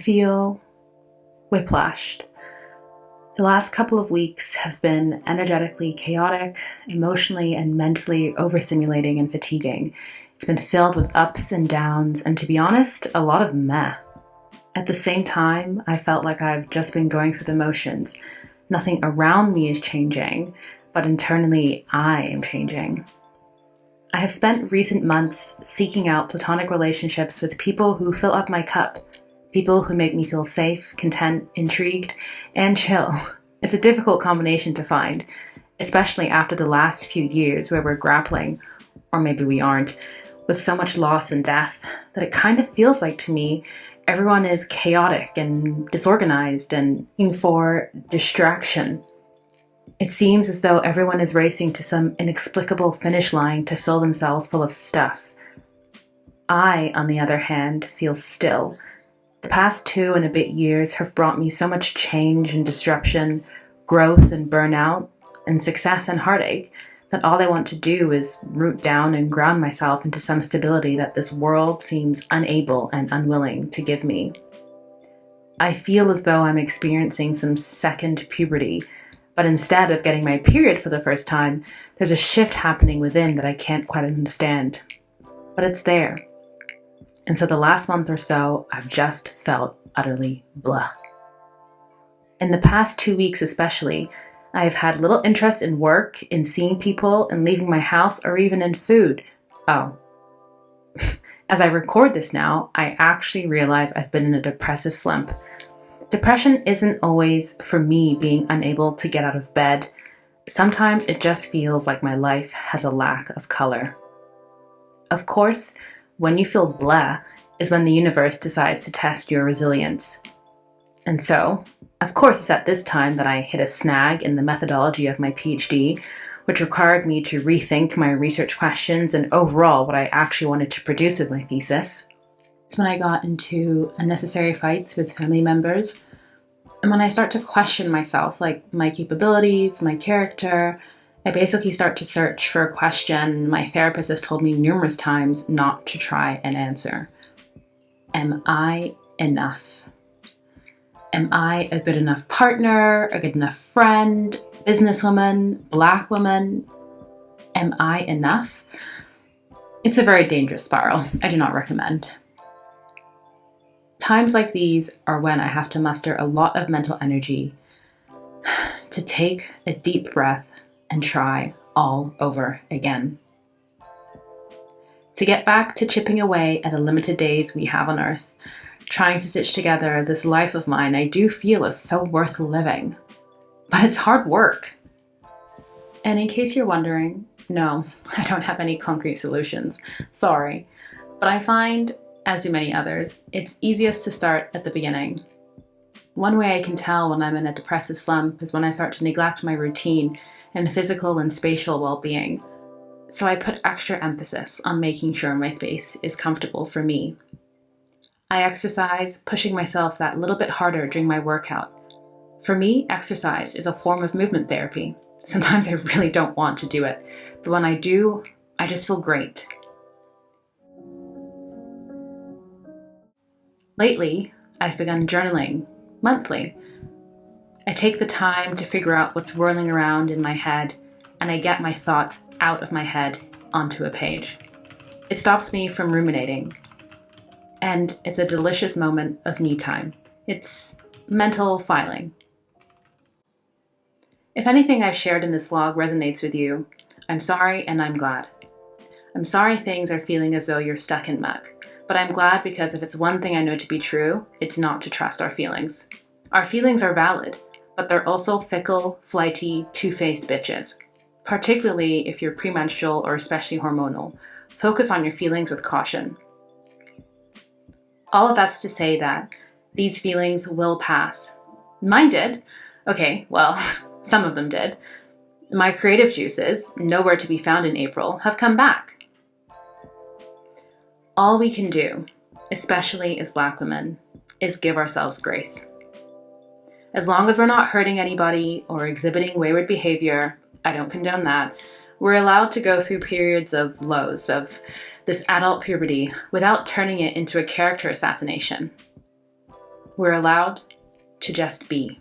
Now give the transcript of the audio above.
feel whiplashed. The last couple of weeks have been energetically chaotic, emotionally and mentally overstimulating and fatiguing. It's been filled with ups and downs, and to be honest, a lot of meh. At the same time, I felt like I've just been going through the motions. Nothing around me is changing, but internally I am changing. I have spent recent months seeking out platonic relationships with people who fill up my cup, people who make me feel safe, content, intrigued, and chill. It's a difficult combination to find, especially after the last few years where we're grappling, or maybe we aren't, with so much loss and death that it kind of feels like to me everyone is chaotic and disorganized and looking for distraction. It seems as though everyone is racing to some inexplicable finish line to fill themselves full of stuff. I, on the other hand, feel still. The past 2 and a bit years have brought me so much change and disruption, growth and burnout, and success and heartache that all I want to do is root down and ground myself into some stability that this world seems unable and unwilling to give me. I feel as though I'm experiencing some second puberty, but instead of getting my period for the first time, there's a shift happening within that I can't quite understand. But it's there. And so the last month or so, I've just felt utterly blah. In the past 2 weeks especially, I've had little interest in work, in seeing people, in leaving my house, or even in food. Oh. As I record this now, I actually realize I've been in a depressive slump. Depression isn't always for me being unable to get out of bed. Sometimes it just feels like my life has a lack of color. Of course, when you feel blah is when the universe decides to test your resilience. And so, of course, it's at this time that I hit a snag in the methodology of my PhD, which required me to rethink my research questions and overall what I actually wanted to produce with my thesis. It's when I got into unnecessary fights with family members, and when I start to question myself, like my capabilities, my character, I basically start to search for a question my therapist has told me numerous times not to try and answer. Am I enough? Am I a good enough partner, a good enough friend, businesswoman, black woman? Am I enough? It's a very dangerous spiral. I do not recommend. Times like these are when I have to muster a lot of mental energy to take a deep breath and try all over again. To get back to chipping away at the limited days we have on Earth, trying to stitch together this life of mine I do feel is so worth living. But it's hard work. And in case you're wondering, no, I don't have any concrete solutions. Sorry. But I find, as do many others, it's easiest to start at the beginning. One way I can tell when I'm in a depressive slump is when I start to neglect my routine and physical and spatial well-being. So I put extra emphasis on making sure my space is comfortable for me. I exercise, pushing myself that little bit harder during my workout. For me, exercise is a form of movement therapy. Sometimes I really don't want to do it, but when I do, I just feel great. Lately, I've begun journaling monthly. I take the time to figure out what's whirling around in my head, and I get my thoughts out of my head onto a page. It stops me from ruminating. And it's a delicious moment of me time. It's mental filing. If anything I've shared in this log resonates with you, I'm sorry and I'm glad. I'm sorry things are feeling as though you're stuck in muck, but I'm glad because if it's one thing I know to be true, it's not to trust our feelings. Our feelings are valid, but they're also fickle, flighty, two-faced bitches. Particularly if you're premenstrual or especially hormonal. Focus on your feelings with caution. All of that's to say that these feelings will pass. Mine did. Okay, well, some of them did. My creative juices, nowhere to be found in April, have come back. All we can do, especially as Black women, is give ourselves grace. As long as we're not hurting anybody or exhibiting wayward behavior, I don't condone that, we're allowed to go through periods of lows, of this adult puberty, without turning it into a character assassination. We're allowed to just be.